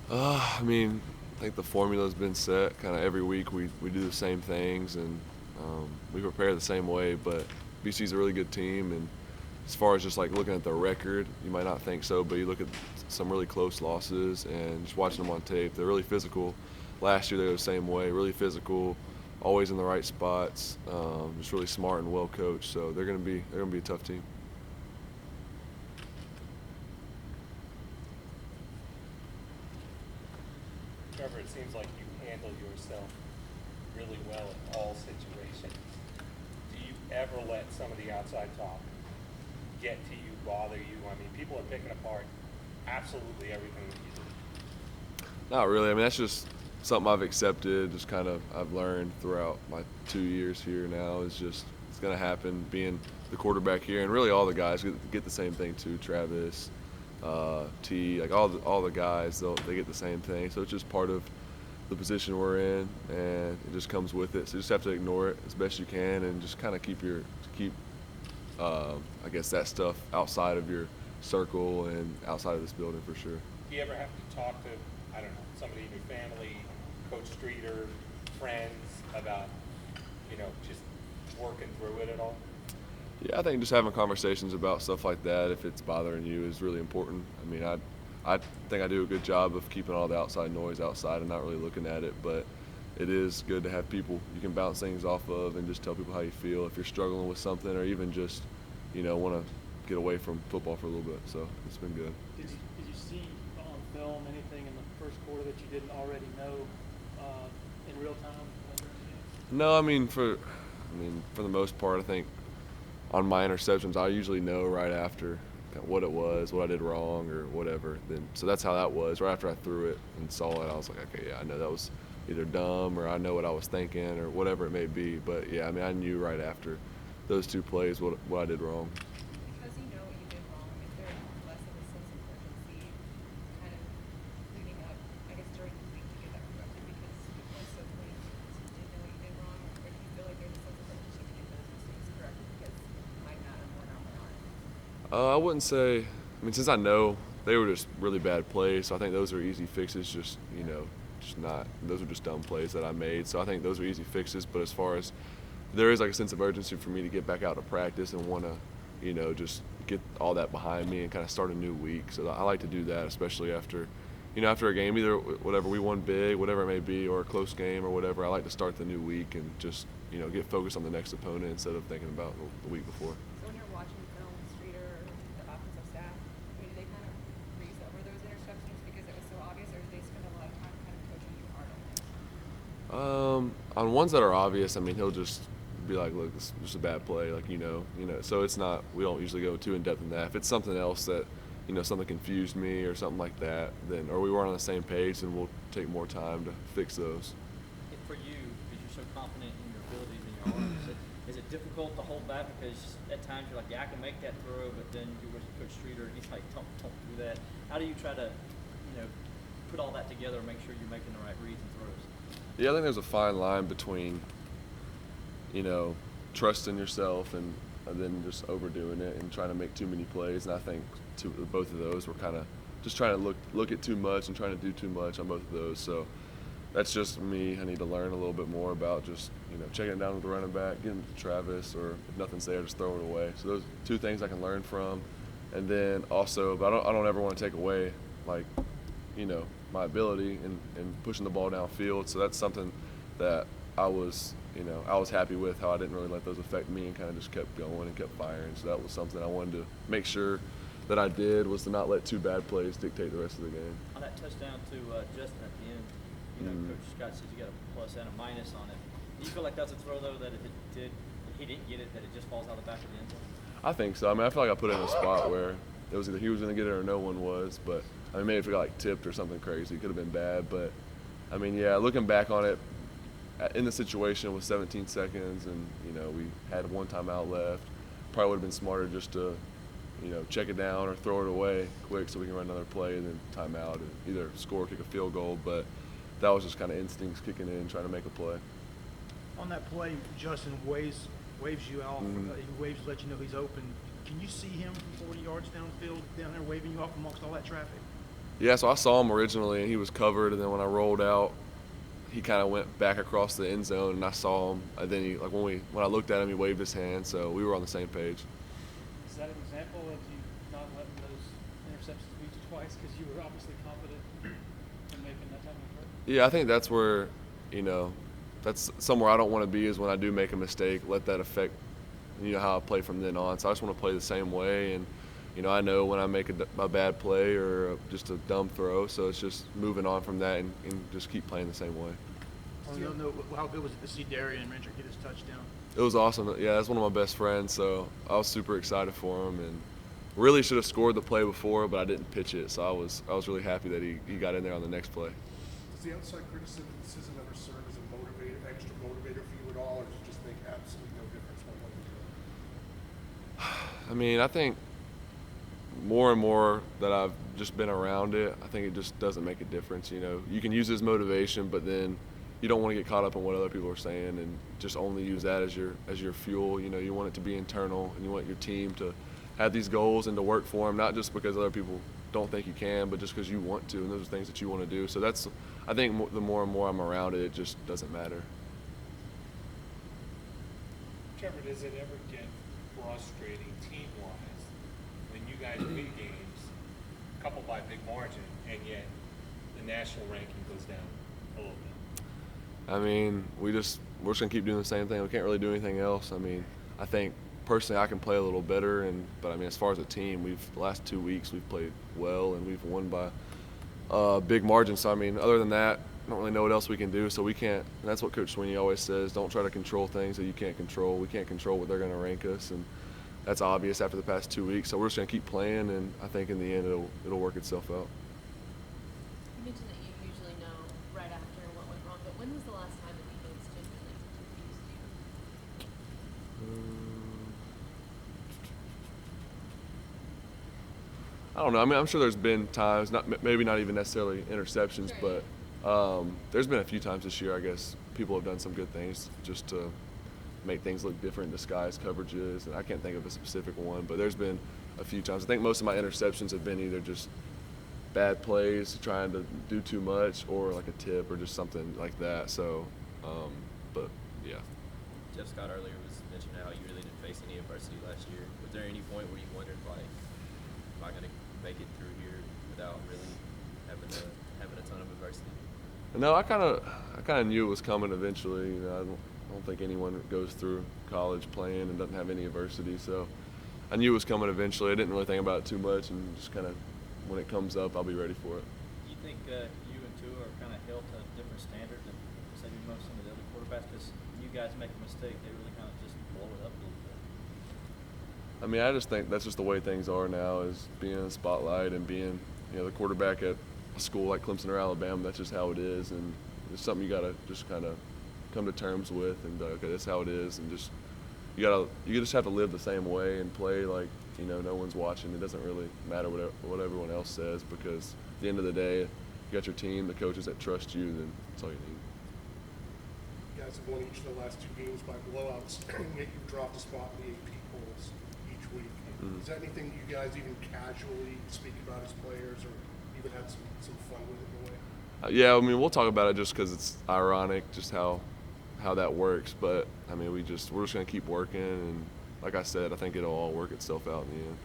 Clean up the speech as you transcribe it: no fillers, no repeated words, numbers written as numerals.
I mean, I think the formula's been set. Kind of every week we do the same things and we prepare the same way. But BC's a really good team, and as far as just like looking at the record, you might not think so, but you look at some really close losses and just watching them on tape, they're really physical. Last year they were the same way, really physical, always in the right spots, just really smart and well coached. So they're gonna be a tough team. Trevor, it seems like you handle yourself really well in all situations. Do you ever let some of the outside talk get to you, bother you? I mean, people are picking apart absolutely everything that you do. Not really. I mean, that's just something I've accepted. Just kind of I've learned throughout my 2 years here now. Is just it's gonna happen. Being the quarterback here, and really all the guys get the same thing too. Travis, T, like all the guys, they get the same thing. So it's just part of the position we're in, and it just comes with it. So you just have to ignore it as best you can, and just kind of keep I guess that stuff outside of your circle and outside of this building for sure. Do you ever have to talk to, I don't know, somebody in your family, Coach Streeter, friends about, just working through it at all? Yeah, I think just having conversations about stuff like that, if it's bothering you, is really important. I mean, I think I do a good job of keeping all the outside noise outside and not really looking at it, but it is good to have people you can bounce things off of and just tell people how you feel if you're struggling with something or even just, want to get away from football for a little bit. So it's been good. Did you see on film anything in the first quarter that you didn't already know in real time? No, for the most part, I think on my interceptions, I usually know right after what it was, what I did wrong, or whatever. Then, so that's how that was. Right after I threw it and saw it, I was like, okay, yeah, I know that was either dumb or I know what I was thinking or whatever it may be. But yeah, I mean, I knew right after those two plays what I did wrong. Because you know what you did wrong, is there less of a sense of urgency kind of leading up, I guess, during the week to get that corrected because it was so clean since you did know what you did wrong? Or do you feel like there's a sense of urgency to get those mistakes corrected because it might matter more now than not? I wouldn't say. I mean, since I know they were just really bad plays, so I think those are easy fixes. Just not. Those are just dumb plays that I made. So I think those are easy fixes. But as far as there is like a sense of urgency for me to get back out to practice and want to, just get all that behind me and kind of start a new week. So I like to do that, especially after a game, either whatever we won big, whatever it may be, or a close game or whatever. I like to start the new week and just get focused on the next opponent instead of thinking about the week before. So when you're watching film, Streeter or the offensive staff, I mean, do they kind of breeze over those interceptions because it was so obvious, or do they spend a lot of time kind of coaching you hard on them? On ones that are obvious, I mean, he'll just be like, "Look, this is just a bad play," like So it's not. We don't usually go too in depth in that. If it's something else that, something confused me or something like that, then or we weren't on the same page, then we'll take more time to fix those. For you, because you're so confident in your abilities and your arm, is it difficult to hold back because at times you're like, yeah, I can make that throw, but then you're with Coach Streeter and he's like, don't do that. How do you try to, put all that together and make sure you're making the right reads and throws? Yeah, I think there's a fine line between, trusting yourself and then just overdoing it and trying to make too many plays. And I think both of those were kind of just trying to look at too much and trying to do too much on both of those. So that's just me. I need to learn a little bit more about just, checking it down with the running back, getting to Travis, or if nothing's there, just throw it away. So those two things I can learn from. And then also, but I don't ever want to take away, like, my ability in pushing the ball downfield. So that's something that I was happy with, how I didn't really let those affect me and kind of just kept going and kept firing. So that was something I wanted to make sure that I did, was to not let two bad plays dictate the rest of the game. On that touchdown to Justyn at the end, Coach Scott says you got a plus and a minus on it. Do you feel like that's a throw, though, that if he didn't get it, that it just falls out the back of the end zone? I think so. I mean, I feel like I put it in a spot where it was either he was going to get it or no one was. But, I mean, maybe if it got, like, tipped or something crazy, it could have been bad. But, I mean, yeah, looking back on it, in the situation with 17 seconds and, we had one timeout left, probably would have been smarter just to, check it down or throw it away quick so we can run another play and then timeout and either score or kick a field goal. But that was just kind of instincts kicking in, trying to make a play. On that play, Justyn waves you off. He waves to let you know he's open. Can you see him from 40 yards downfield down there waving you off amongst all that traffic? Yeah, so I saw him originally, and he was covered, and then when I rolled out, he kind of went back across the end zone, and I saw him. And then he, like when I looked at him, he waved his hand, so we were on the same page. Is that an example of you not letting those interceptions beat you twice because you were obviously confident in making that type of throw? Yeah, I think that's where, that's somewhere I don't want to be, is when I do make a mistake, let that affect, how I play from then on. So I just want to play the same way, and I know when I make a bad play or just a dumb throw, so it's just moving on from that and just keep playing the same way. You don't know how good was it to see Darien Rencher get his touchdown? It was awesome. Yeah, that's one of my best friends, so I was super excited for him, and really should have scored the play before, but I didn't pitch it, so I was really happy that he got in there on the next play. Does the outside criticism ever serve as a extra motivator for you at all, or does it just make absolutely no difference one way or the other? I mean, I think more and more that I've just been around it, I think it just doesn't make a difference. You can use it as motivation, but then you don't want to get caught up in what other people are saying and just only use that as your fuel. You want it to be internal, and you want your team to have these goals and to work for them, not just because other people don't think you can, but just because you want to, and those are things that you want to do. So I think the more and more I'm around it, it just doesn't matter. Trevor, does it ever get frustrating team-wise when you guys win games, coupled by big margin, and yet the national ranking goes down a little bit? I mean, we're just gonna keep doing the same thing. We can't really do anything else. I mean, I think personally I can play a little better, but I mean, as far as a team, the last 2 weeks we've played well and we've won by big margins. So I mean, other than that, I don't really know what else we can do. So we can't. And that's what Coach Sweeney always says: don't try to control things that you can't control. We can't control what they're going to rank us, and that's obvious after the past 2 weeks. So we're just going to keep playing, and I think in the end it'll work itself out. You mentioned that you usually know right after what went wrong, but when was the last time that defense genuinely confused you? I don't know. I mean, I'm sure there's been times, maybe not even necessarily interceptions, Sure. but there's been a few times this year, I guess, people have done some good things just to make things look different, disguise coverages, and I can't think of a specific one, but there's been a few times. I think most of my interceptions have been either just bad plays, trying to do too much, or like a tip or just something like that. So, but yeah. Jeff Scott earlier was mentioning how you really didn't face any adversity last year. Was there any point where you wondered, like, am I going to make it through here without really having a ton of adversity? No, I kind of knew it was coming eventually. I don't think anyone goes through college playing and doesn't have any adversity. So I knew it was coming eventually. I didn't really think about it too much, and just kind of when it comes up, I'll be ready for it. Do you think you and Tua are kind of held to a different standard than maybe most of the other quarterbacks? Because you guys make a mistake, they really kind of just blow it up a little bit. I mean, I just think that's just the way things are now, is being in the spotlight and being, the quarterback at a school like Clemson or Alabama. That's just how it is, and it's something you got to just kind of come to terms with, and okay, that's how it is, and just you just have to live the same way and play like no one's watching. It doesn't really matter what everyone else says, because at the end of the day, you got your team, the coaches that trust you, then that's all you need. You guys have won each of the last 2 games by blowouts, and yet you've dropped a spot in the AP polls each week. Mm-hmm. Is that anything you guys even casually speak about as players, or even had some fun with it in a way? Yeah, I mean, we'll talk about it just because it's ironic, just how that works. But I mean, we're just gonna keep working, and like I said, I think it'll all work itself out in the end.